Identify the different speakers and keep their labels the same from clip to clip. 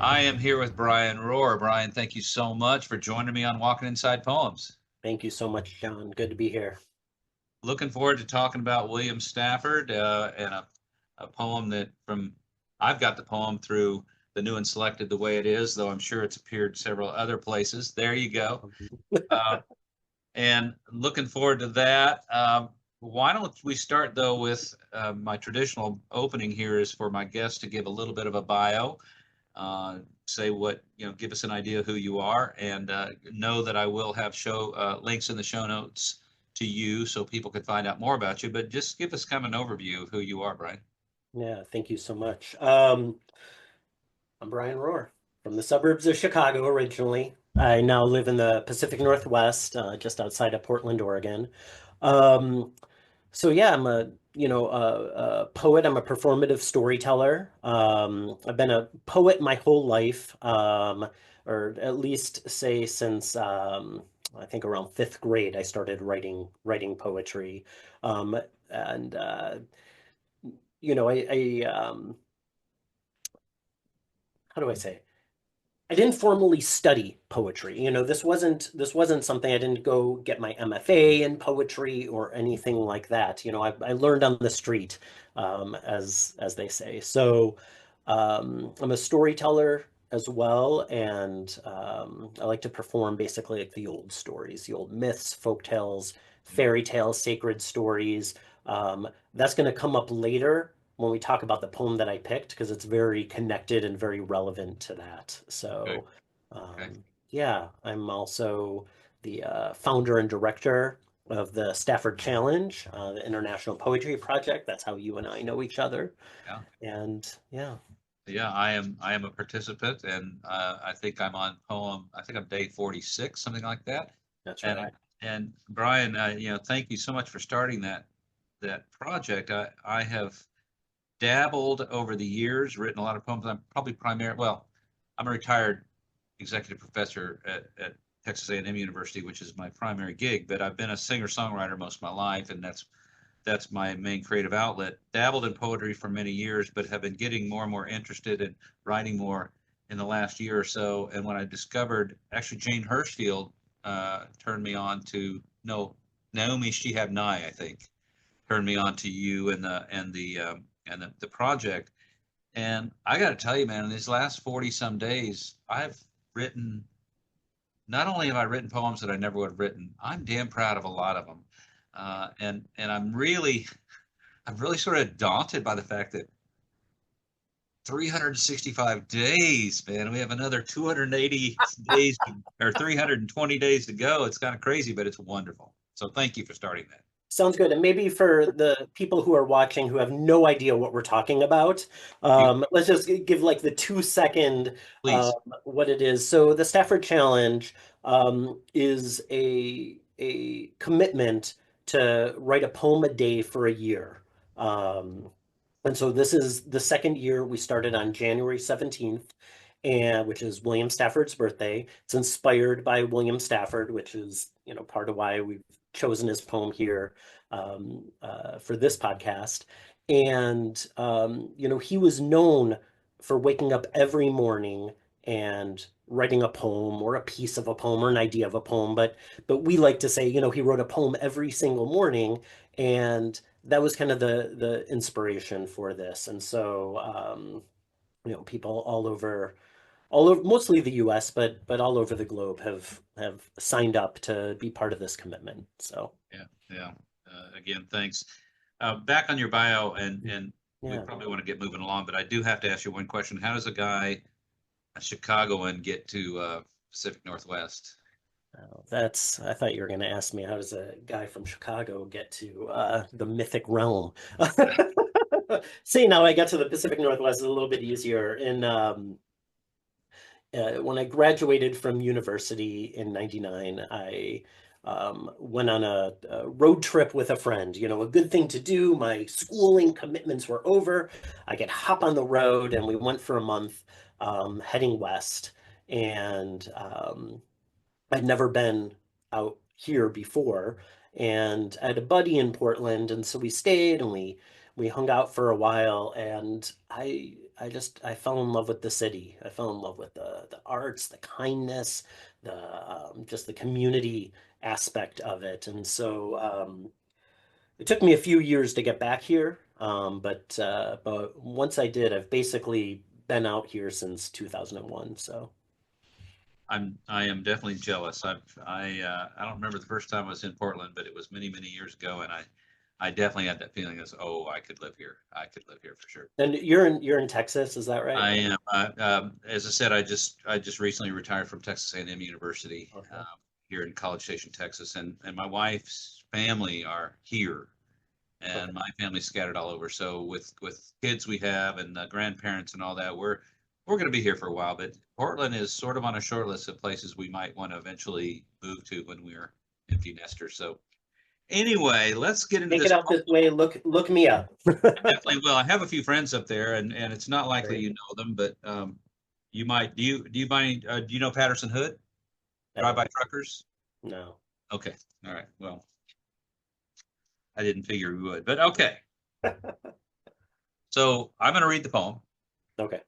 Speaker 1: I am here with Brian Rohr. Brian, thank you so much for joining me on Walking Inside Poems.
Speaker 2: Thank you so much, John. Good to be here.
Speaker 1: Looking forward to talking about William Stafford and a poem I've got the poem through the New and Selected the way it is, though I'm sure it's appeared several other places. There you go. Uh, and looking forward to that. Why don't we start though with my traditional opening here is for my guests to give a little bit of a bio, say give us an idea of who you are, and know that I will have show links in the show notes to you so people can find out more about you. But just give us kind of an overview of who you are, Brian.
Speaker 2: Yeah, thank you so much. I'm Brian Rohr from the suburbs of Chicago originally. I now live in the Pacific Northwest, just outside of Portland, Oregon. Um, so yeah, I'm a poet. I'm a performative storyteller. I've been a poet my whole life, or at least say since I think around fifth grade, I started writing poetry. Um, and how do I say? I didn't formally study poetry. This wasn't something. I didn't go get my MFA in poetry or anything like that. I learned on the street, as they say. So I'm a storyteller as well, and I like to perform basically like the old stories, the old myths, folk tales, fairy tales, sacred stories. That's going to come up later when we talk about the poem that I picked because it's very connected and very relevant to that.
Speaker 1: Okay.
Speaker 2: So,
Speaker 1: Okay.
Speaker 2: yeah, I'm also the founder and director of the Stafford Challenge, the International Poetry Project. That's how you and I know each other.
Speaker 1: Yeah.
Speaker 2: And yeah,
Speaker 1: Yeah, I am a participant, and I think I'm on poem. I think I'm day 46, something like that.
Speaker 2: that's
Speaker 1: And
Speaker 2: right.
Speaker 1: and Brian, thank you so much for starting that project. I have dabbled over the years, written a lot of poems. I'm probably I'm a retired executive professor at Texas A&M University, which is my primary gig, but I've been a singer-songwriter most of my life, and that's my main creative outlet. Dabbled in poetry for many years, but have been getting more and more interested in writing more in the last year or so. And when I discovered, actually, Jane Hirschfield turned me on to no Naomi Shihab Nye, I think, turned me on to you and the project. And I got to tell you, man, in these last 40 some days, I've written not only have I written poems that I never would have written, I'm damn proud of a lot of them. And I'm really sort of daunted by the fact that 365 days, man, we have another 280 days or 320 days to go. It's kind of crazy, but it's wonderful. So thank you for starting that.
Speaker 2: Sounds good. And maybe for the people who are watching who have no idea what we're talking about,
Speaker 1: You
Speaker 2: let's just give like the 2 second
Speaker 1: please.
Speaker 2: what it is. So the Stafford Challenge is a commitment to write a poem a day for a year. Um, and so this is the second year. We started on January 17th, and which is William Stafford's birthday. It's inspired by William Stafford, which is, part of why we've chosen his poem here for this podcast. And he was known for waking up every morning and writing a poem or a piece of a poem or an idea of a poem. But we like to say, he wrote a poem every single morning, and that was kind of the inspiration for this. And so people all over mostly the US, but all over the globe have signed up to be part of this commitment. So
Speaker 1: Yeah, yeah. Again, thanks. Back on your bio, and we
Speaker 2: yeah.
Speaker 1: probably want to get moving along, but I do have to ask you one question. How does a Chicagoan, get to Pacific Northwest?
Speaker 2: I thought you were going to ask me how does a guy from Chicago get to the mythic realm? See, now I got to the Pacific Northwest a little bit easier. When I graduated from university in '99, I went on a road trip with a friend. A good thing to do. My schooling commitments were over. I could hop on the road, and we went for a month, heading west. And I'd never been out here before, and I had a buddy in Portland, and so we stayed and we We hung out for a while, and I fell in love with the city. I fell in love with the arts, the kindness, the just the community aspect of it. And so it took me a few years to get back here, but once I did, I've basically been out here since 2001. So
Speaker 1: I am definitely jealous. I don't remember the first time I was in Portland, but it was many, many years ago, and I definitely had that feeling as, oh, I could live here. I could live here for sure.
Speaker 2: and you're in Texas, is that right?
Speaker 1: I am. As I said, I just recently retired from Texas A&M University
Speaker 2: Okay.
Speaker 1: here in College Station, Texas, and my wife's family are here, and
Speaker 2: Okay.
Speaker 1: my family's scattered all over. So with kids we have and grandparents and all that, we're going to be here for a while. But Portland is sort of on a short list of places we might want to eventually move to when we're empty nesters. So anyway, let's get into
Speaker 2: Make it
Speaker 1: this.
Speaker 2: out this way. Look me up.
Speaker 1: Definitely will. I have a few friends up there, and it's not likely
Speaker 2: Great.
Speaker 1: you know them, but you might. Do you mind? Do you know Patterson Hood?
Speaker 2: I
Speaker 1: Drive
Speaker 2: don't.
Speaker 1: by truckers.
Speaker 2: No.
Speaker 1: Okay. All right. Well, I didn't figure we would, but okay. So I'm going to read the poem,
Speaker 2: Okay.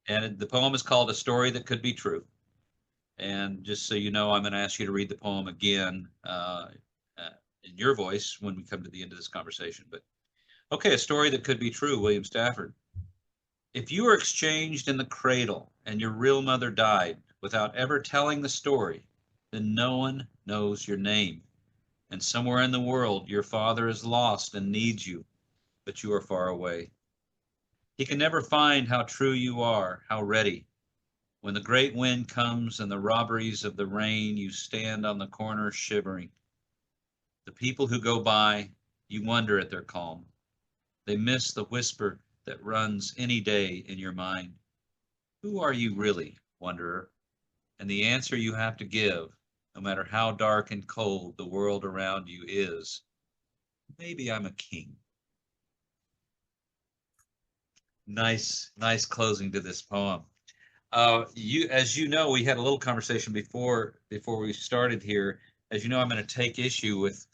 Speaker 1: and the poem is called "A Story That Could Be True." And just so you know, I'm going to ask you to read the poem again uh, in your voice when we come to the end of this conversation. But okay, a story that could be true, William Stafford. If you were exchanged in the cradle and your real mother died without ever telling the story, then no one knows your name. And somewhere in the world, your father is lost and needs you, but you are far away. He can never find how true you are, how ready. When the great wind comes and the robberies of the rain, you stand on the corner shivering. The people who go by, you wonder at their calm. They miss the whisper that runs any day in your mind. Who are you really, wanderer? And the answer you have to give, no matter how dark and cold the world around you is, maybe I'm a king. Nice, nice closing to this poem. As you know, we had a little conversation before we started here. As you know, I'm going to take issue with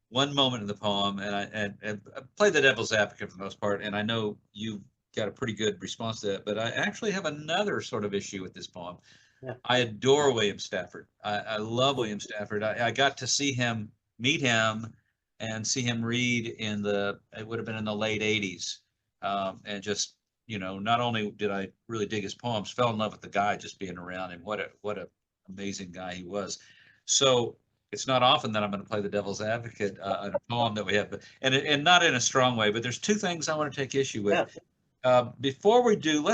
Speaker 1: one moment in the poem, and I play the devil's advocate for the most part. And I know you got a pretty good response to that, but I actually have another sort of issue with this poem.
Speaker 2: Yeah.
Speaker 1: I adore William Stafford. I love William Stafford. I got to see him, meet him, and see him read it would have been in the late 80s. And just, not only did I really dig his poems, fell in love with the guy just being around him. What a amazing guy he was. So it's not often that I'm going to play the devil's advocate on a poem that we have, and not in a strong way, but there's two things I want to take issue with.
Speaker 2: Yeah.
Speaker 1: Before we do,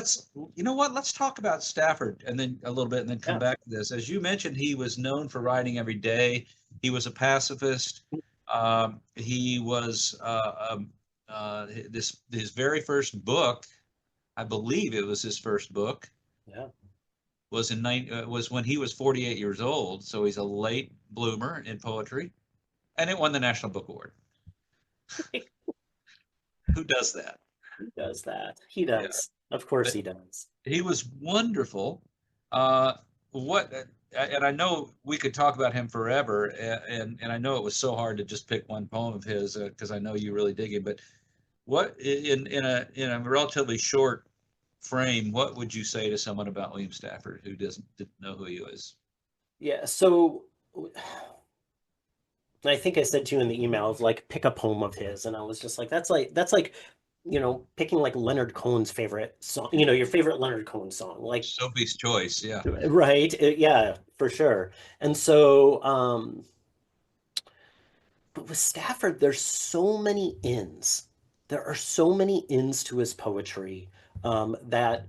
Speaker 1: you know what? Let's talk about Stafford and then a little bit, and then come
Speaker 2: Yeah.
Speaker 1: back to this. As you mentioned, he was known for writing every day. He was a pacifist. He was his very first book, I believe it was his first book,
Speaker 2: Yeah.
Speaker 1: was when he was 48 years old. So he's a late bloomer in poetry, and it won the National Book Award. Who does that?
Speaker 2: He does that. He
Speaker 1: Yeah.
Speaker 2: does. Of course
Speaker 1: But
Speaker 2: he does.
Speaker 1: he was wonderful. Uh, what and I know we could talk about him forever, and I know it was so hard to just pick one poem of his because I know you really dig him. But what in a relatively short frame, what would you say to someone about William Stafford who didn't know who he is?
Speaker 2: Yeah. So I think I said to you in the emails, like pick a poem of his, and I was just like, that's like, picking like Leonard Cohen's favorite song, your favorite Leonard Cohen song, like,
Speaker 1: Sophie's Choice, yeah.
Speaker 2: right? Yeah, for sure. And so, but with Stafford, there's so many ins. There are so many ins to his poetry there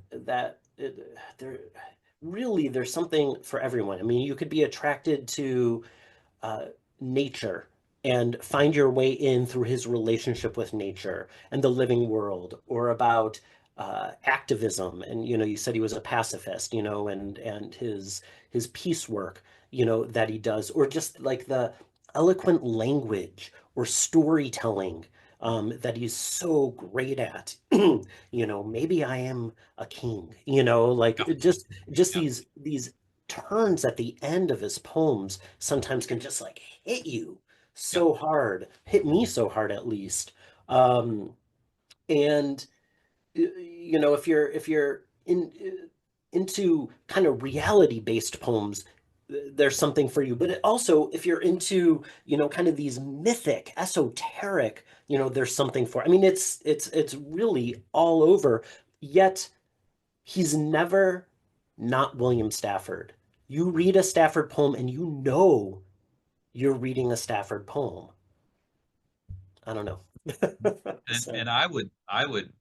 Speaker 2: really there's something for everyone. I mean, you could be attracted to uh, nature and find your way in through his relationship with nature and the living world, or about activism. And you said he was a pacifist, and his peace work, that he does, or just like the eloquent language or storytelling that he's so great at. Maybe I am a king,
Speaker 1: Yeah,
Speaker 2: like just
Speaker 1: yeah,
Speaker 2: these turns at the end of his poems sometimes can just like hit you
Speaker 1: yeah.
Speaker 2: so hard, hit me so hard at least. Um, And if you're into kind of reality-based poems, there's something for you. But also, if you're into, kind of these mythic, esoteric, there's something for. I mean, it's really all over. Yet he's never not William Stafford. You read a Stafford poem and you're reading a Stafford poem. I don't know.
Speaker 1: And
Speaker 2: So,
Speaker 1: I would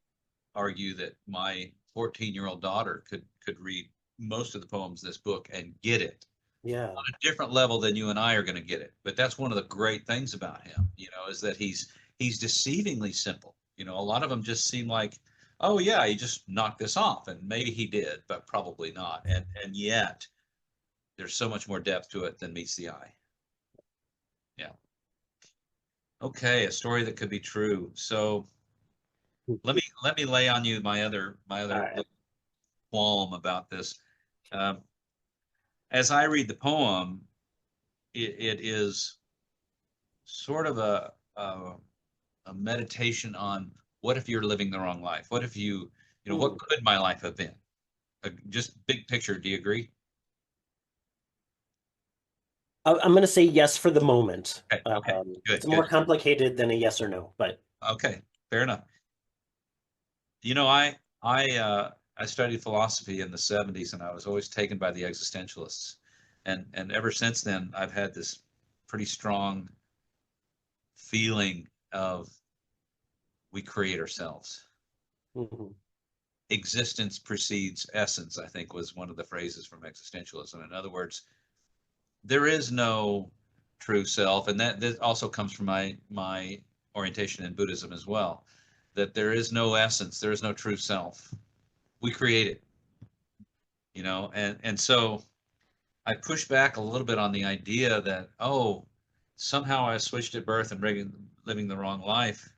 Speaker 1: argue that my 14-year-old daughter could read most of the poems in this book and get it
Speaker 2: yeah.
Speaker 1: on a different level than you and I are going to get it. But that's one of the great things about him, is that he's deceivingly simple. A lot of them just seem like, oh yeah, he just knocked this off, and maybe he did, but probably not. And yet there's so much more depth to it than meets the eye. Yeah. Okay, a story that could be true. So let me lay on you
Speaker 2: All
Speaker 1: my other
Speaker 2: right.
Speaker 1: qualm about this. Um, as I read the poem, it is sort of a meditation on what if you're living the wrong life? What if what
Speaker 2: Hmm.
Speaker 1: could my life have been? Just big picture. Do you agree?
Speaker 2: I'm going to say yes for the moment.
Speaker 1: Okay. Okay.
Speaker 2: It's
Speaker 1: Good.
Speaker 2: more
Speaker 1: Good.
Speaker 2: complicated than a yes or no, but
Speaker 1: Okay. Fair enough. I studied philosophy in the 70s, and I was always taken by the existentialists. And ever since then, I've had this pretty strong feeling of we create ourselves.
Speaker 2: mhm.
Speaker 1: Existence precedes essence, I think was one of the phrases from existentialism. In other words, there is no true self, and that also comes from my orientation in Buddhism as well, that there is no essence, there is no true self. We create it, and so I push back a little bit on the idea that, oh, somehow I switched at birth and living the wrong life.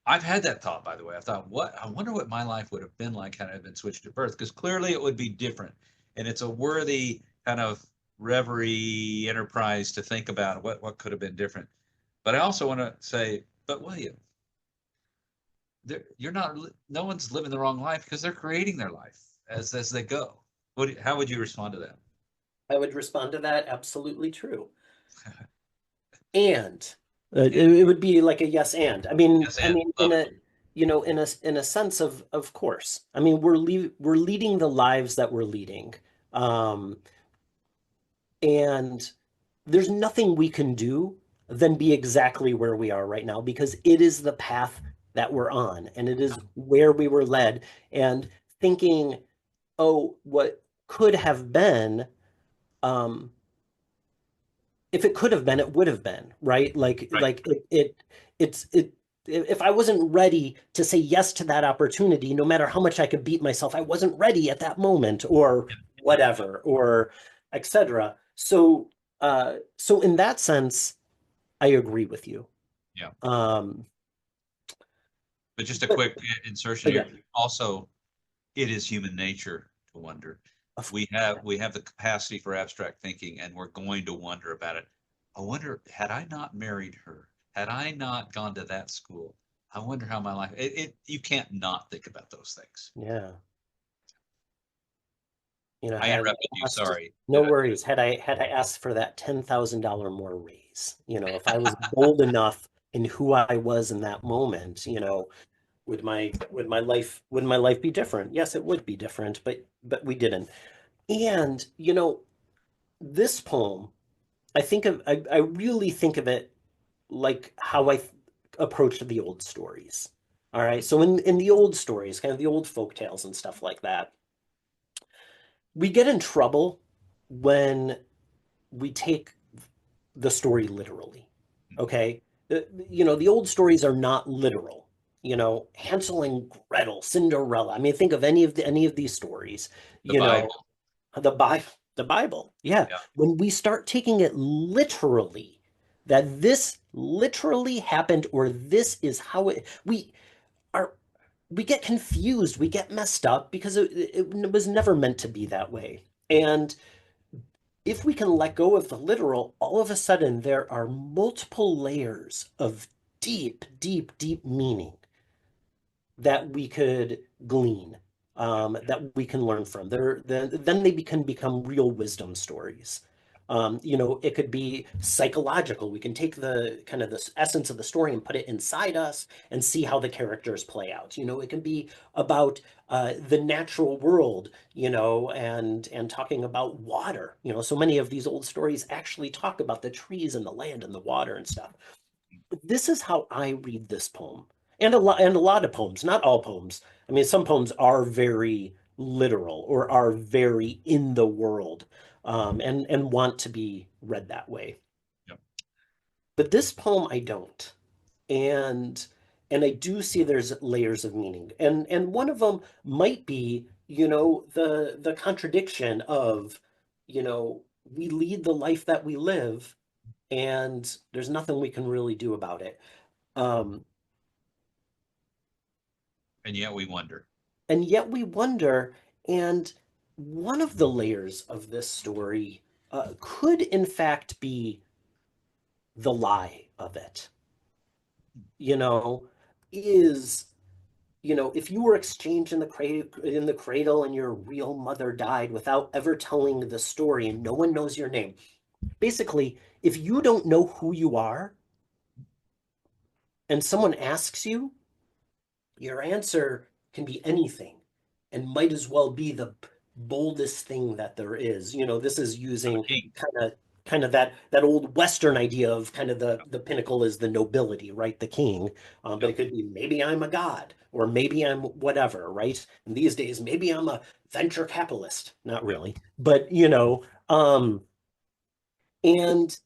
Speaker 1: I've had that thought, by the way. I thought, I wonder what my life would have been like had I been switched at birth, because clearly it would be different. And it's a worthy kind of reverie enterprise to think about what could have been different. But I also want to say, but William, you're not, no one's living the wrong life because they're creating their life as they go. How would you respond to that?
Speaker 2: I would respond to that absolutely true. And
Speaker 1: Yeah.
Speaker 2: it would be like a yes and. I mean,
Speaker 1: Yes,
Speaker 2: I
Speaker 1: and
Speaker 2: mean,
Speaker 1: love it.
Speaker 2: in a sense of course. I mean, we're leading the lives that we're leading. Um, and there's nothing we can do than be exactly where we are right now because it is the path that we're on and it is where we were led. And thinking, oh, what could have been, um, if it could have been, it would have been, right? Like
Speaker 1: Right.
Speaker 2: like it if I wasn't ready to say yes to that opportunity, no matter how much I could beat myself, I wasn't ready at that moment or whatever, or etc. So in that sense, I agree with you.
Speaker 1: Yeah.
Speaker 2: Um,
Speaker 1: But just a
Speaker 2: but,
Speaker 1: quick insertion
Speaker 2: but yeah,
Speaker 1: here. Also, it is human nature to wonder.
Speaker 2: of,
Speaker 1: We have the capacity for abstract thinking, and we're going to wonder about it. I wonder, had I not married her, had I not gone to that school, I wonder how my life. You can't not think about those things.
Speaker 2: yeah.
Speaker 1: I
Speaker 2: Had
Speaker 1: interrupted
Speaker 2: I
Speaker 1: you.
Speaker 2: asked,
Speaker 1: Sorry.
Speaker 2: no worries. Had I asked for that $10,000 more raise, if I was bold enough in who I was in that moment, would my life be different? Yes, it would be different, but we didn't. And this poem, I really think of it like how approached the old stories. All right. So in the old stories, kind of the old folk tales and stuff like that, we get in trouble when we take the story literally. Okay. The old stories are not literal. Hansel and Gretel, Cinderella. I mean, think of any of these stories.
Speaker 1: The
Speaker 2: You know,
Speaker 1: Bible.
Speaker 2: the Bible. Yeah.
Speaker 1: Yeah.
Speaker 2: When we start taking it literally, that this literally happened or this is how are we get confused, we get messed up because it was never meant to be that way. And if we can let go of the literal, all of a sudden there are multiple layers of deep, deep, deep meaning that we could glean, that we can learn from. Then they can become real wisdom stories. It could be psychological. We can take the kind of the essence of the story and put it inside us and see how the characters play out. It can be about the natural world, and talking about water. So many of these old stories actually talk about the trees and the land and the water and stuff. This is how I read this poem. And a lot of poems, not all poems. I mean, some poems are very literal or are very in the world, and want to be read that way.
Speaker 1: Yep.
Speaker 2: But this poem I don't. And and I do see there's layers of meaning. And one of them might be, the contradiction of, we lead the life that we live, and there's nothing we can really do about it. Um,
Speaker 1: And yet we wonder.
Speaker 2: and yet we wonder, and one of the layers of this story could in fact be the lie of it, you know, is, if you were exchanged in the cradle and your real mother died without ever telling the story and no one knows your name. Basically, if you don't know who you are and someone asks you, your answer can be anything and might as well be the boldest thing that there is. This is
Speaker 1: I'm a
Speaker 2: using
Speaker 1: king.
Speaker 2: kind of that old Western idea of kind of the pinnacle is the nobility, right? The king. But
Speaker 1: Yep.
Speaker 2: it could be maybe I'm a god or maybe I'm whatever, right? And these days, maybe I'm a venture capitalist. Not
Speaker 1: Yep.
Speaker 2: really, but and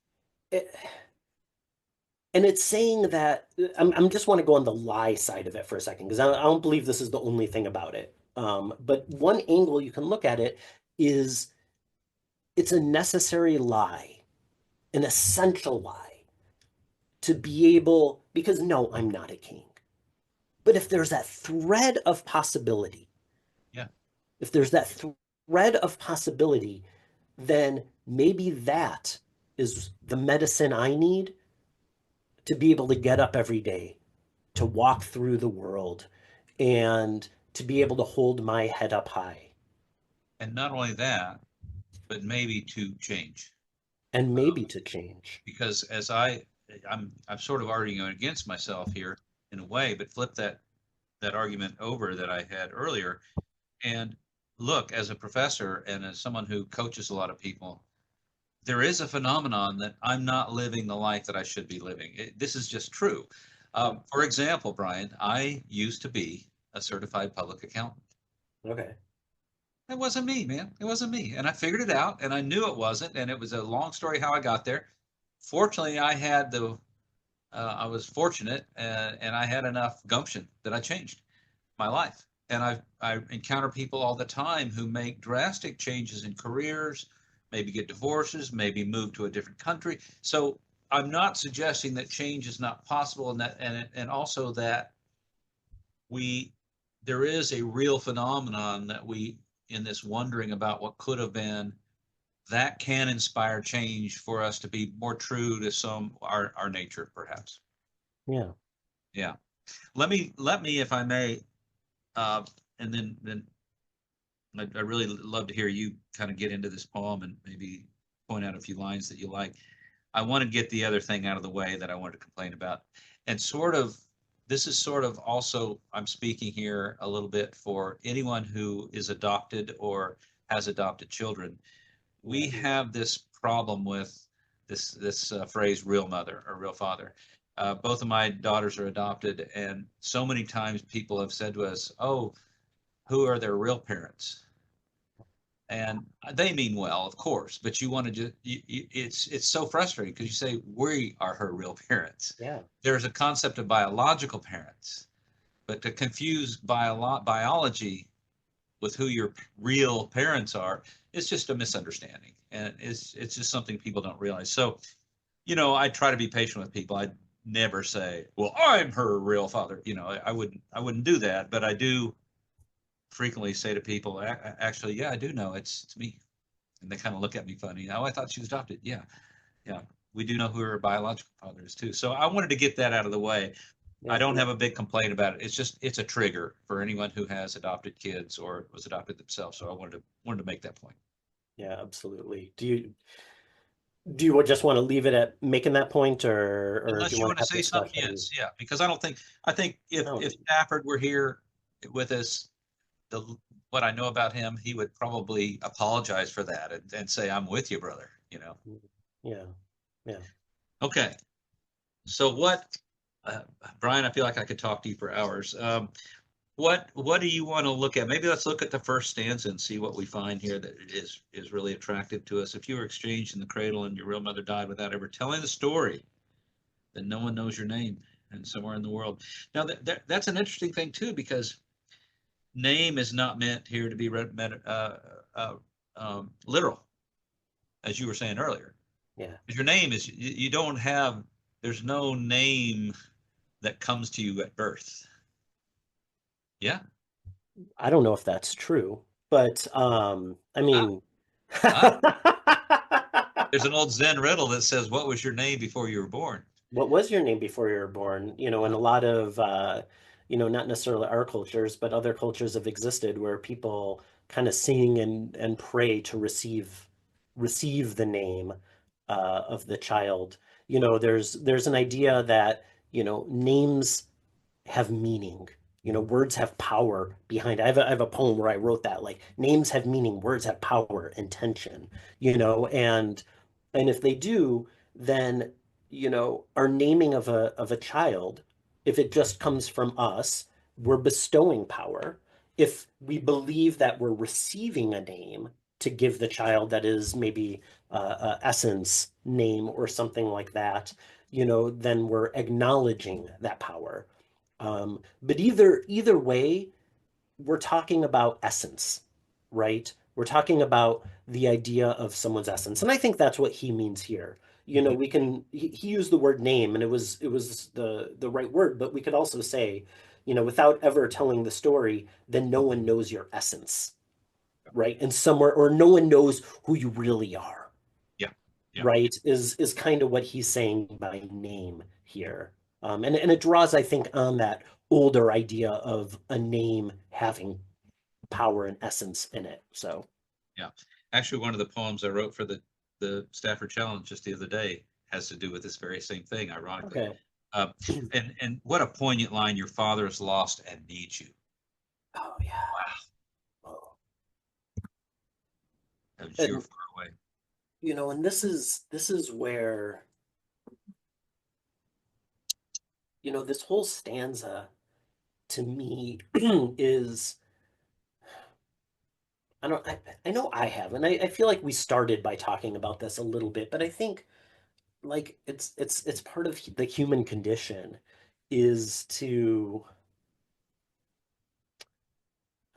Speaker 2: and it's saying that I'm just want to go on the lie side of it for a second because I don't believe this is the only thing about it. But one angle you can look at it is it's a necessary lie, an essential lie to be able, because no, I'm not a king. But if there's that thread of possibility,
Speaker 1: Yeah.
Speaker 2: if there's that thread of possibility, then maybe that is the medicine I need to be able to get up every day, to walk through the world, and to be able to hold my head up high.
Speaker 1: And not only that, but maybe to change.
Speaker 2: And
Speaker 1: Um,
Speaker 2: maybe to change.
Speaker 1: because I'm sort of arguing against myself here in a way, but flip that argument over that I had earlier. And look, as a professor and as someone who coaches a lot of people, there is a phenomenon that I'm not living the life that I should be living. This is just true.
Speaker 2: Yeah.
Speaker 1: For example, Brian, I used to be a certified public accountant.
Speaker 2: Okay.
Speaker 1: It wasn't me, man. It wasn't me. And I figured it out and I knew it wasn't. And it was a long story how I got there. Fortunately, I was fortunate and I had enough gumption that I changed my life. And I encounter people all the time who make drastic changes in careers, maybe get divorces, maybe move to a different country. So I'm not suggesting that change is not possible, and also that we there is a real phenomenon that we in this wondering about what could have been that can inspire change for us to be more true to our nature, perhaps.
Speaker 2: Yeah.
Speaker 1: Yeah. Let me, if I may, uh, and then I really love to hear you kind of get into this poem and maybe point out a few lines that you like. I want to get the other thing out of the way that I wanted to complain about. And this is sort of also, I'm speaking here a little bit for anyone who is adopted or has adopted children. We
Speaker 2: Yeah.
Speaker 1: have this problem with this phrase, real mother or real father. Both of my daughters are adopted, and so many times people have said to us, "Oh, who are their real parents?" And they mean well, of course, but you want to just it's so frustrating because you say we are her real parents.
Speaker 2: Yeah.
Speaker 1: There's a concept of biological parents, but to confuse biology with who your real parents are is just a misunderstanding, and it's just something people don't realize. So, I try to be patient with people. I never say, "Well, I'm her real father." I wouldn't do that, but I do frequently say to people, actually, yeah, I do know it's me. And they kind of look at me funny. Oh, I thought she was adopted. Yeah, yeah. We do know who her biological father is too. So I wanted to get that out of the way. I
Speaker 2: Yeah,
Speaker 1: don't have a big complaint about it. It's just, it's a trigger for anyone who has adopted kids or was adopted themselves. So I wanted to make that point.
Speaker 2: yeah, absolutely. Do you just want to leave it at making that point, or do
Speaker 1: Unless
Speaker 2: you
Speaker 1: you
Speaker 2: want
Speaker 1: want
Speaker 2: to
Speaker 1: to
Speaker 2: have
Speaker 1: say something,
Speaker 2: discussion?
Speaker 1: yes, yeah, because I think
Speaker 2: No.
Speaker 1: if Stafford were here with us, the what I know about him, he would probably apologize for that and say, "I'm with you, brother." You know.
Speaker 2: Yeah, yeah.
Speaker 1: Okay. So what, uh, Brian? I feel like I could talk to you for hours. What do you want to look at? Maybe let's look at the first stanza and see what we find here that is really attractive to us. If you were exchanged in the cradle and your real mother died without ever telling the story, then no one knows your name and somewhere in the world. Now that's an interesting thing too, because name is not meant here to be uh, literal, as you were saying earlier.
Speaker 2: Yeah.
Speaker 1: Your name is you don't have. There's no name that comes to you at birth. Yeah.
Speaker 2: I don't know if that's true, but I
Speaker 1: Ah,
Speaker 2: mean,
Speaker 1: ah. There's an old Zen riddle that says, "What was your name before you were born?"
Speaker 2: what was your name before you were born? In
Speaker 1: Ah,
Speaker 2: a lot of not necessarily our cultures, but other cultures have existed where people kind of sing and pray to receive the name of the child. There's an idea that, names have meaning. Words have power behind it. I have a poem where I wrote that, like, names have meaning, words have power, intention, and if they do, then, our naming of a child, if it just comes from us, we're bestowing power. If we believe that we're receiving a name to give the child that is maybe essence name or something like that, then we're acknowledging that power. But either way, we're talking about essence, right? We're talking about the idea of someone's essence, and I think that's what he means here.
Speaker 1: mhm.
Speaker 2: He used the word name, and it was the right word, but we could also say, without ever telling the story, then no one knows your essence, right? And somewhere, or no one knows who you really are,
Speaker 1: Yeah, yeah,
Speaker 2: right? Is kind of what he's saying by name here. And it draws, I think, on that older idea of a name having power and essence in it. So,
Speaker 1: yeah. Actually, one of the poems I wrote for the Stafford Challenge just the other day has to do with this very same thing, ironically.
Speaker 2: okay.
Speaker 1: Uh, and what a poignant line! Your father is lost and needs you.
Speaker 2: Oh yeah.
Speaker 1: Wow,
Speaker 2: Oh.
Speaker 1: and you're
Speaker 2: And
Speaker 1: far away.
Speaker 2: and this is where, this whole stanza to me is, I know I have, and I feel like we started by talking about this a little bit, but I think, like, it's part of the human condition is to,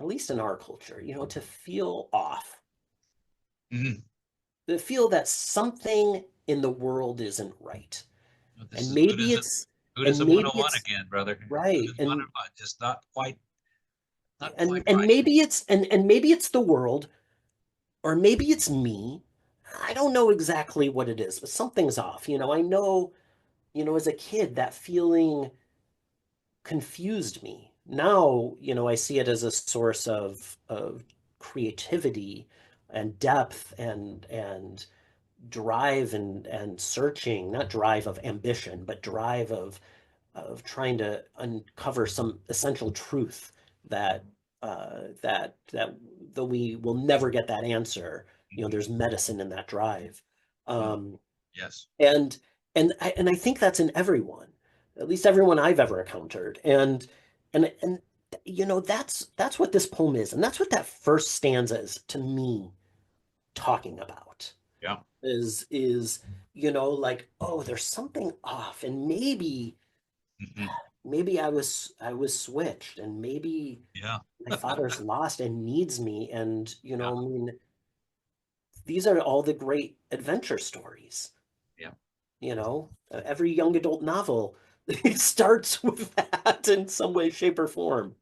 Speaker 2: at least in our culture, to feel off,
Speaker 1: Mhm.
Speaker 2: to feel that something in the world isn't right.
Speaker 1: This
Speaker 2: And
Speaker 1: is
Speaker 2: maybe it's and
Speaker 1: Buddhism
Speaker 2: maybe
Speaker 1: 101
Speaker 2: it's
Speaker 1: again, brother.
Speaker 2: right.
Speaker 1: Buddhism
Speaker 2: And
Speaker 1: 101, just not quite
Speaker 2: and
Speaker 1: right.
Speaker 2: maybe it's the world, or maybe it's me. I don't know exactly what it is, but something's off. I know, as a kid, that feeling confused me. Now, I see it as a source of creativity and depth and drive and searching, not drive of ambition, but drive of trying to uncover some essential truth that though we will never get that answer,
Speaker 1: Mhm.
Speaker 2: there's medicine in that drive.
Speaker 1: Mm.
Speaker 2: Um,
Speaker 1: Yes.
Speaker 2: and and I think that's in everyone, at least everyone I've ever encountered. And that's what this poem is, and that's what that first stanza is to me talking about.
Speaker 1: Yeah.
Speaker 2: Is like, oh, there's something off, and
Speaker 1: Mhm.
Speaker 2: maybe I was switched, and maybe
Speaker 1: Yeah.
Speaker 2: my father's lost and needs me, and
Speaker 1: Yeah.
Speaker 2: I mean, these are all the great adventure stories.
Speaker 1: Yeah.
Speaker 2: Every young adult novel starts with that in some way, shape, or form.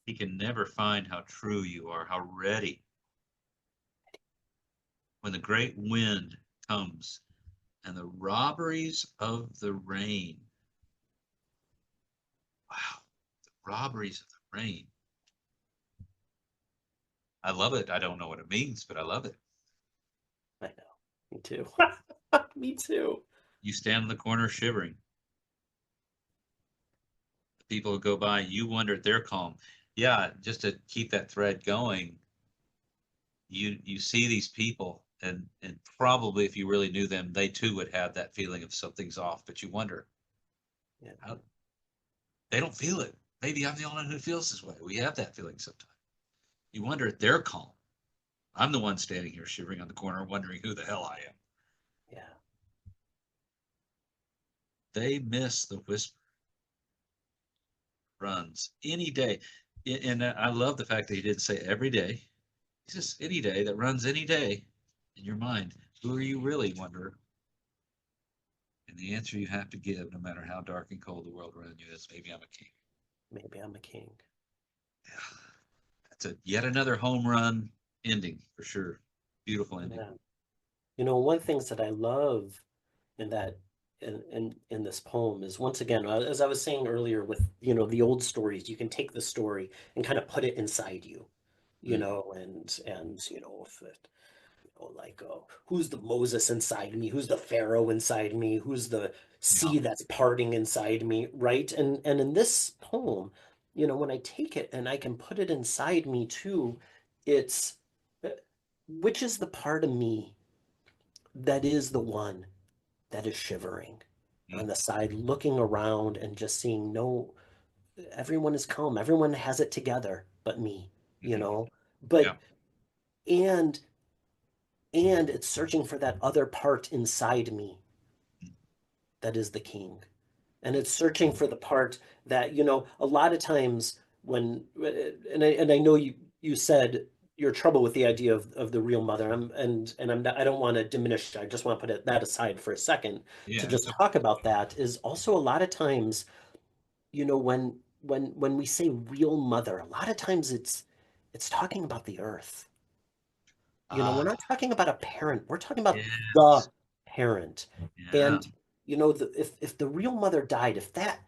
Speaker 1: He can never find how true you are, how ready. When the great wind comes and the robberies of the rain Robberies of the rain. I love it. I don't know what it means, but I love it.
Speaker 2: I know. Me too. Me too.
Speaker 1: You stand in the corner shivering. The people who go by, you wonder if they're calm. Yeah, just to keep that thread going, you see these people, and probably if you really knew them, they too would have that feeling of something's off, but you wonder
Speaker 2: Yeah.
Speaker 1: how they don't feel it. Maybe I'm the only one who feels this way. We have that feeling sometimes. You wonder if they're calm. I'm the one standing here shivering on the corner, wondering who the hell I am.
Speaker 2: Yeah.
Speaker 1: They miss the whisper runs any day. And I love the fact that he didn't say every day. It's just any day that runs any day in your mind. Who are you really, wonder? And the answer you have to give, no matter how dark and cold the world around you is, maybe I'm a king.
Speaker 2: Maybe I'm a king.
Speaker 1: Yeah, that's a yet another home run ending for sure. Beautiful ending.
Speaker 2: Yeah. You know, one things that I love in that in this poem is once again, as I was saying earlier with, the old stories, you can take the story and kind of put it inside you,
Speaker 1: Mm,
Speaker 2: and if it, like, who's the Moses inside me? Who's the Pharaoh inside me? Who's the
Speaker 1: yeah.
Speaker 2: sea that's parting inside me, right? And in this poem, when I take it and I can put it inside me too, it's uh, which is the part of me that is the one that is shivering
Speaker 1: Mm,
Speaker 2: on the side, looking around and just seeing no, everyone is calm, everyone has it together but me, you
Speaker 1: mhm.
Speaker 2: know?
Speaker 1: Yeah.
Speaker 2: But and and it's searching for that other part inside me
Speaker 1: Mm,
Speaker 2: that is the king. And it's searching for the part that, a lot of times when and I know you said your trouble with the idea of the real mother. I'm not, I don't want to diminish, I just want to put that aside for a second to
Speaker 1: yeah.
Speaker 2: just talk about that is also a lot of times, when we say real mother, a lot of times it's talking about the earth. We're
Speaker 1: Ah,
Speaker 2: not talking about a parent. We're talking about
Speaker 1: yes.
Speaker 2: the parent.
Speaker 1: Yeah.
Speaker 2: And if the real mother died, if that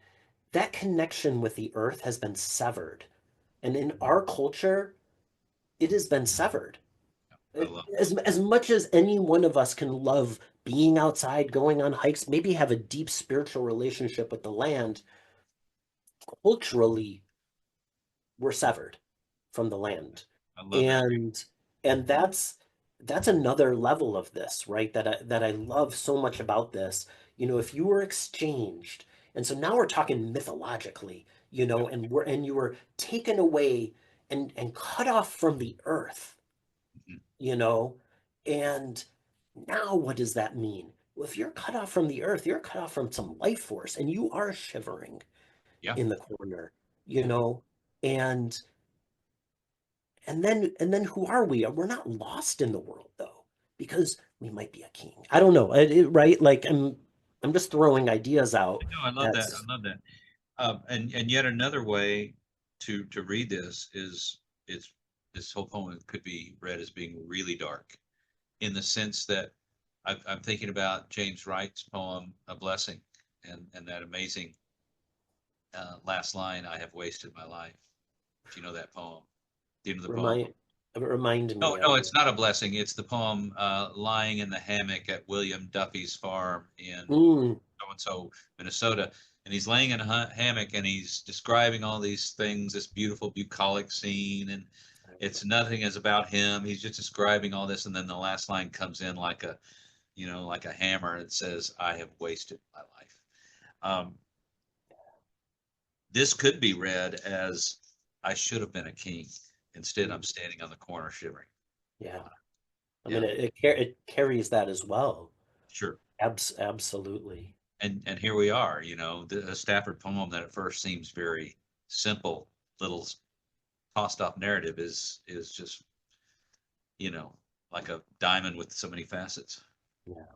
Speaker 2: connection with the earth has been severed, and in our culture, it has been severed.
Speaker 1: I love
Speaker 2: As much as any one of us can love being outside, going on hikes, maybe have a deep spiritual relationship with the land, culturally, we're severed from the land.
Speaker 1: I love that.
Speaker 2: And that's another level of this, right? That I love so much about this. If you were exchanged, and so now we're talking mythologically,
Speaker 1: Yeah.
Speaker 2: and you were taken away and cut off from the earth,
Speaker 1: Mhm.
Speaker 2: you know, and now what does that mean? Well, if you're cut off from the earth, you're cut off from some life force, and you are shivering
Speaker 1: Yeah.
Speaker 2: in the corner, you know, and and then who are we? We're not lost in the world though, because we might be a king. I don't know, right? Like I'm just throwing ideas out
Speaker 1: No, I love that. I
Speaker 2: as
Speaker 1: love that. And yet another way to read this is this whole poem could be read as being really dark in the sense that I'm thinking about James Wright's poem "A Blessing" and that amazing last line, "I have wasted my life." Do you know that poem? Do you know the poem?
Speaker 2: remind remind
Speaker 1: No,
Speaker 2: me
Speaker 1: no,
Speaker 2: of
Speaker 1: it's not a blessing. It's the poem "Lying in the Hammock at William Duffy's Farm" in
Speaker 2: mm,
Speaker 1: so and so, Minnesota. And he's laying in a hammock and he's describing all these things, this beautiful bucolic scene. And it's nothing is about him. He's just describing all this. And then the last line comes in like like a hammer. It says, "I have wasted my life." Um, this could be read as "I should have been a king." Instead, I'm
Speaker 2: mm,
Speaker 1: standing on the corner shivering.
Speaker 2: yeah. I mean,
Speaker 1: Yeah,
Speaker 2: it carries that as well.
Speaker 1: sure.
Speaker 2: Absolutely.
Speaker 1: And here we are, the Stafford poem that at first seems very simple, little tossed off narrative is just you know like a diamond with so many facets.
Speaker 2: Yeah.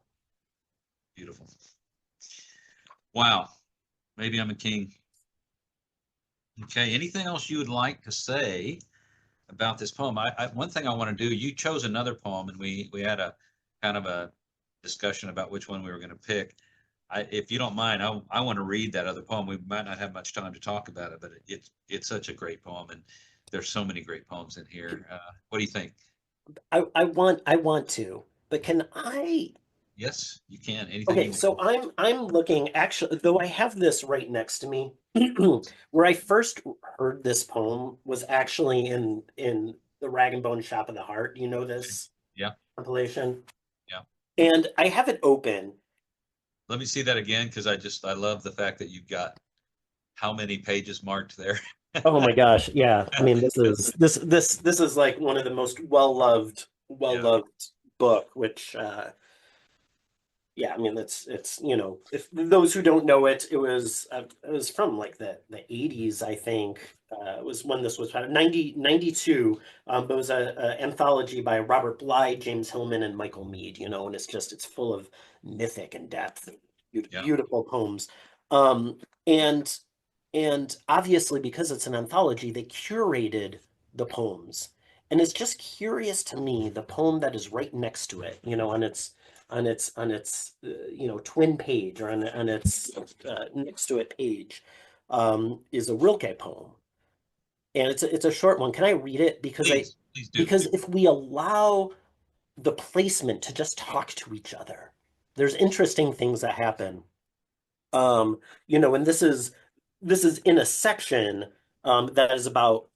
Speaker 1: Beautiful. Wow. Maybe I'm a king. Okay, anything else you would like to say about this poem? One thing I want to do, you chose another poem and we had a kind of a discussion about which one we were going to pick. if you don't mind, I want to read that other poem. We might not have much time to talk about it, but it's such a great poem, and there's so many great poems in here. What do you think?
Speaker 2: I want to, but can I?
Speaker 1: Yes, you can. Anything
Speaker 2: Okay,
Speaker 1: you want.
Speaker 2: so I'm looking actually, though I have this right next to me. Where I first heard this poem was actually in the Rag and Bone Shop of the Heart. You know this
Speaker 1: Yeah,
Speaker 2: compilation,
Speaker 1: yeah.
Speaker 2: and I have it open.
Speaker 1: Let me see that again because I love the fact that you've got how many pages marked there.
Speaker 2: Oh my gosh, yeah. I mean, this is like one of the most
Speaker 1: Yeah,
Speaker 2: well-loved book, which yeah, I mean it's if those who don't know it, it was from like the 80s, I think. It was when this was founded, 92. But it was a anthology by Robert Bly, James Hillman, and Michael Mead, and it's full of mythic and depth and
Speaker 1: yeah.
Speaker 2: beautiful poems. Um, and and obviously because it's an anthology, they curated the poems. And it's just curious to me, the poem that is right next to it, on its twin page or on its next to it page is a Rilke poem, and it's a short one. Can I read it?
Speaker 1: Please do.
Speaker 2: Because if we allow the placement to just talk to each other, there's interesting things that happen. And this is in a section that is about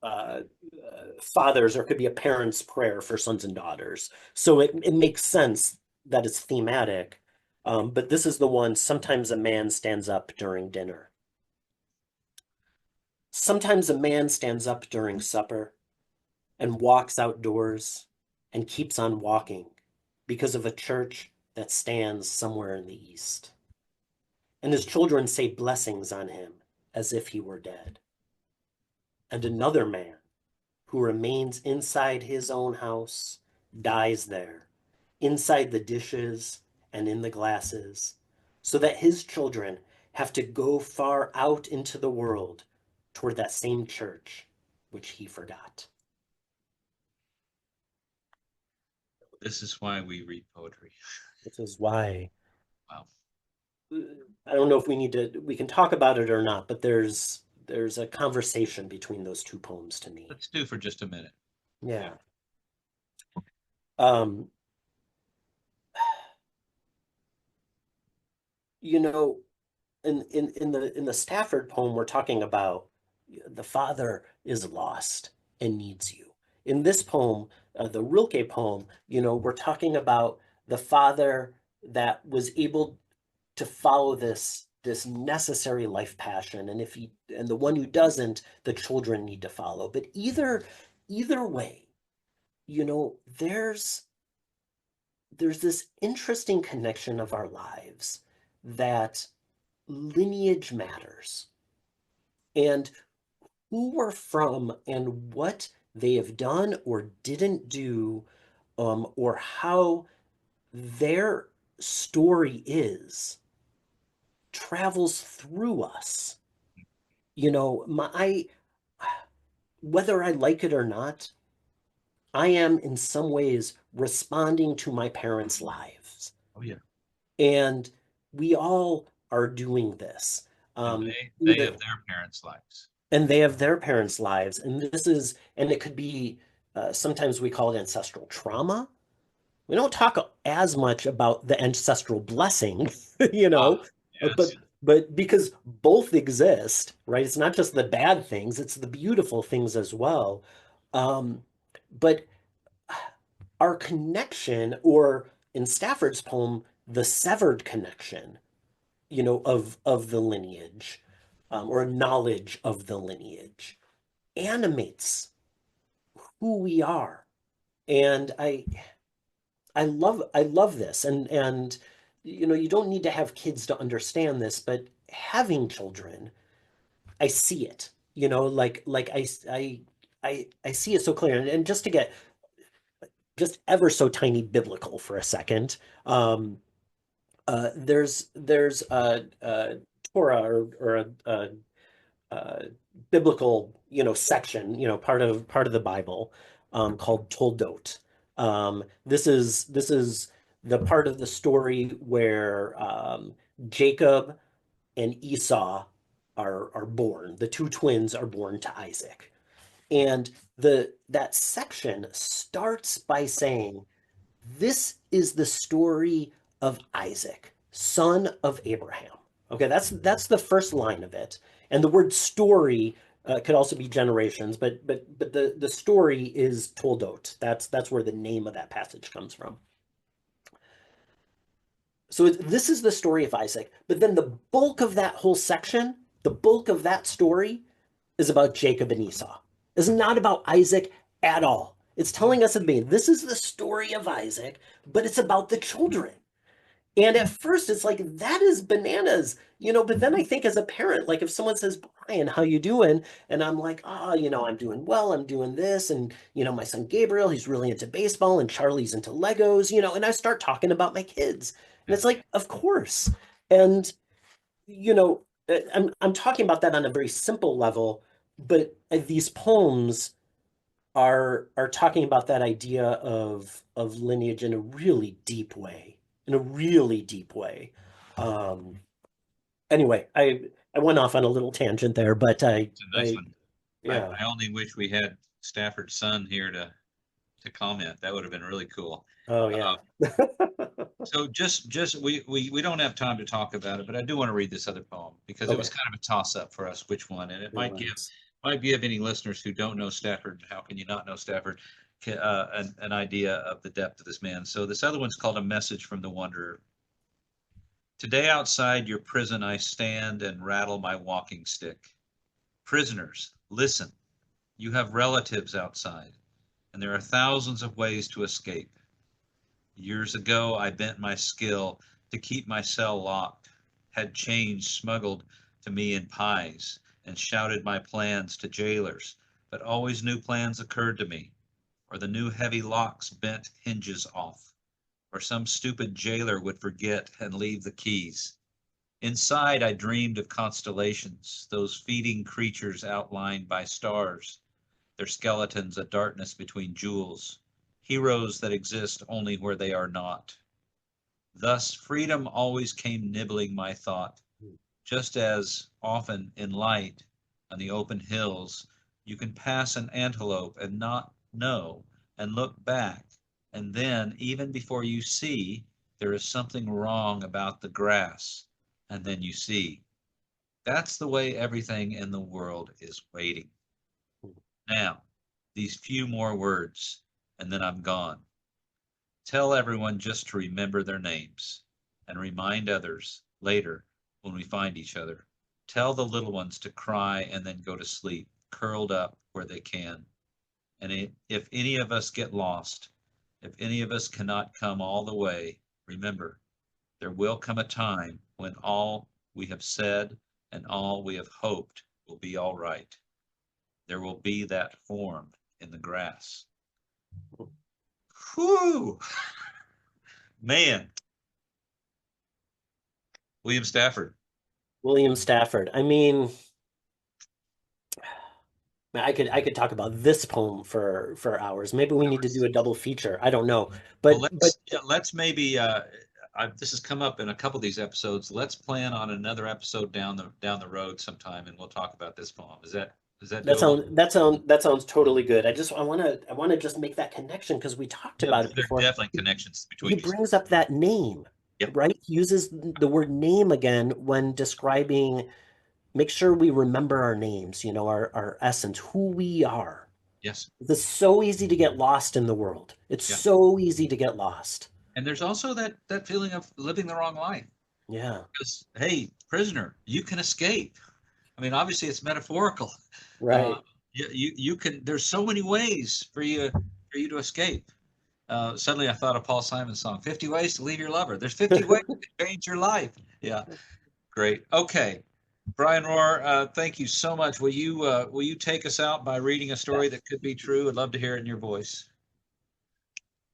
Speaker 2: fathers, or it could be a parent's prayer for sons and daughters. So it makes sense that it's thematic. But this is the one, sometimes a man stands up during dinner. Sometimes a man stands up during supper and walks outdoors and keeps on walking because of a church that stands somewhere in the east. And his children say blessings on him as if he were dead. And another man who remains inside his own house dies there, inside the dishes and in the glasses, so that his children have to go far out into the world toward that same church which he forgot.
Speaker 1: This is why we read poetry.
Speaker 2: This is why
Speaker 1: Wow.
Speaker 2: I don't know if we can talk about it or not, but there's a conversation between those two poems to me.
Speaker 1: Let's do for just a minute.
Speaker 2: Yeah. Um, you know, in the Stafford poem, we're talking about the father is lost and needs you. In this poem, the Rilke poem, we're talking about the father that was able to follow this necessary life passion, and the one who doesn't, the children need to follow. But either way, there's this interesting connection of our lives that lineage matters, and who we're from and what they have done or didn't do, or how their story travels through us. Whether I like it or not, I am in some ways responding to my parents' lives.
Speaker 1: Oh yeah.
Speaker 2: And we all are doing this.
Speaker 1: And
Speaker 2: Um,
Speaker 1: they have
Speaker 2: either
Speaker 1: their parents' lives.
Speaker 2: and they have their parents' lives. And it could be, sometimes we call it ancestral trauma. We don't talk as much about the ancestral blessing, you
Speaker 1: Ah,
Speaker 2: know, but
Speaker 1: yes.
Speaker 2: but because both exist, right? It's not just the bad things, it's the beautiful things as well. But our connection, or in Stafford's poem, the severed connection, of the lineage, or knowledge of the lineage, animates who we are. And I love this. And you don't need to have kids to understand this, but having children, I see it. Like I see it so clear. And just to get just ever so tiny biblical for a second, there's a Torah, or a biblical, section, part of the Bible, called Toldot. This is the part of the story where Jacob and Esau are born. The two twins are born to Isaac. And that section starts by saying, this is the story of Isaac, son of Abraham. Okay, that's the first line of it. And the word story could also be generations, but the story is toldot. That's where the name of that passage comes from. So this is the story of Isaac, but then the bulk of that whole section, the bulk of that story is about Jacob and Esau. It's not about Isaac at all. It's telling us at the beginning, this is the story of Isaac, but it's about the children. And at first it's like, that is bananas, but then I think as a parent, like if someone says, Brian, how you doing? And I'm like, I'm doing well, I'm doing this. And, my son Gabriel, he's really into baseball and Charlie's into Legos, and I start talking about my kids. And
Speaker 1: Yeah.
Speaker 2: it's like, of course. And, I'm talking about that on a very simple level, but these poems are talking about that idea of lineage in a really deep way, in a really deep way. Um, anyway, I went off on a little tangent there, but
Speaker 1: It's a nice one.
Speaker 2: yeah.
Speaker 1: I only wish we had Stafford's son here to comment. That would have been really cool.
Speaker 2: Oh
Speaker 1: Uh,
Speaker 2: yeah.
Speaker 1: so just we don't have time to talk about it, but I do want to read this other poem because it was
Speaker 2: Okay.
Speaker 1: kind of a toss up for us which one, and it
Speaker 2: It was.
Speaker 1: might give any listeners who don't know Stafford, how can you not know Stafford, an idea of the depth of this man. So this other one's called A Message from the Wanderer. Today outside your prison I stand and rattle my walking stick. Prisoners, listen. You have relatives outside, and there are thousands of ways to escape. Years ago, I bent my skill to keep my cell locked, had change smuggled to me in pies, and shouted my plans to jailers, but always new plans occurred to me, or the new heavy locks bent hinges off, or some stupid jailer would forget and leave the keys. Inside, I dreamed of constellations, those feeding creatures outlined by stars, their skeletons a darkness between jewels, heroes that exist only where they are not. Thus freedom always came nibbling my thought, just as often in light on the open hills you can pass an antelope and not know and look back, and then even before you see, there is something wrong about the grass, and then you see. That's the way everything in the world is waiting. Now, these few more words, and then I'm gone. Tell everyone just to remember their names and remind others later when we find each other. Tell the little ones to cry and then go to sleep, curled up where they can. And if any of us get lost, if any of us cannot come all the way, remember, there will come a time when all we have said and all we have hoped will be all right. There will be that form in the grass. Whew, man, William Stafford.
Speaker 2: William Stafford. I mean, I could talk about this poem for hours. Maybe we need to do a double feature. I don't know.
Speaker 1: Well,
Speaker 2: But
Speaker 1: let's maybe this has come up in a couple of these episodes. Let's plan on another episode down the road sometime, and we'll talk about this poem. Is that
Speaker 2: that
Speaker 1: doable?
Speaker 2: sounds totally good. I want to just make that connection because we talked
Speaker 1: Yeah,
Speaker 2: about it
Speaker 1: there are
Speaker 2: before.
Speaker 1: definitely connections
Speaker 2: He
Speaker 1: between these.
Speaker 2: brings up that name,
Speaker 1: Yep.
Speaker 2: right? He uses the word name again when describing, make sure we remember our names, our essence, who we are.
Speaker 1: Yes.
Speaker 2: It's so easy to get lost in the world. It's
Speaker 1: Yeah.
Speaker 2: so easy to get lost.
Speaker 1: And there's also that feeling of living the wrong life.
Speaker 2: Yeah,
Speaker 1: Because hey, prisoner, you can escape. I mean, obviously it's metaphorical. Uh,
Speaker 2: right.
Speaker 1: you can. There's so many ways for you to escape. Suddenly I thought of Paul Simon's song, 50 Ways to Leave Your Lover. There's 50 ways to change your life. Yeah, great. Okay. Brian Rohr, thank you so much. Will you take us out by reading a story that could be true? I'd love to hear it in your voice.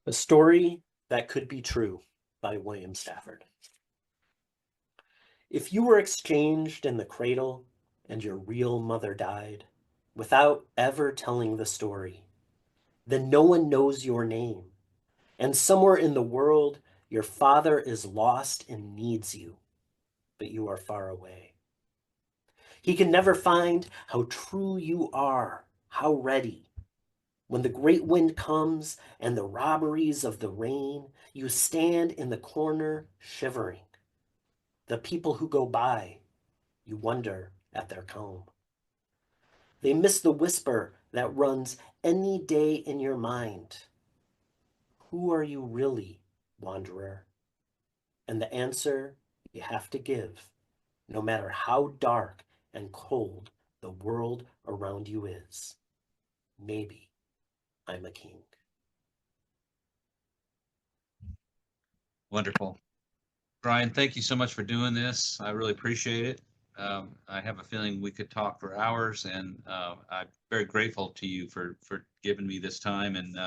Speaker 2: A story that could be true by William Stafford. If you were exchanged in the cradle and your real mother died without ever telling the story, then no one knows your name. And somewhere in the world, your father is lost and needs you. but you are far away. He can never find how true you are, how ready. When the great wind comes and the robberies of the rain, you stand in the corner shivering. The people who go by, you wonder at their calm. They miss the whisper that runs any day in your mind. Who are you really, wanderer? And the answer you have to give, no matter how dark and cold the world around you is. Maybe I'm a king.
Speaker 1: Wonderful. Brian, thank you so much for doing this. I really appreciate it. I have a feeling we could talk for hours, and I'm very grateful to you for giving me this time. And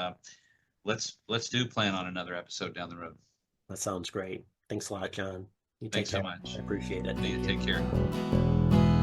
Speaker 1: let's do plan on another episode down the road.
Speaker 2: That sounds great. Thanks a lot, John. You take
Speaker 1: Thanks so
Speaker 2: care. I
Speaker 1: much.
Speaker 2: appreciate it.
Speaker 1: See you.
Speaker 2: Thank
Speaker 1: Take care.
Speaker 2: you.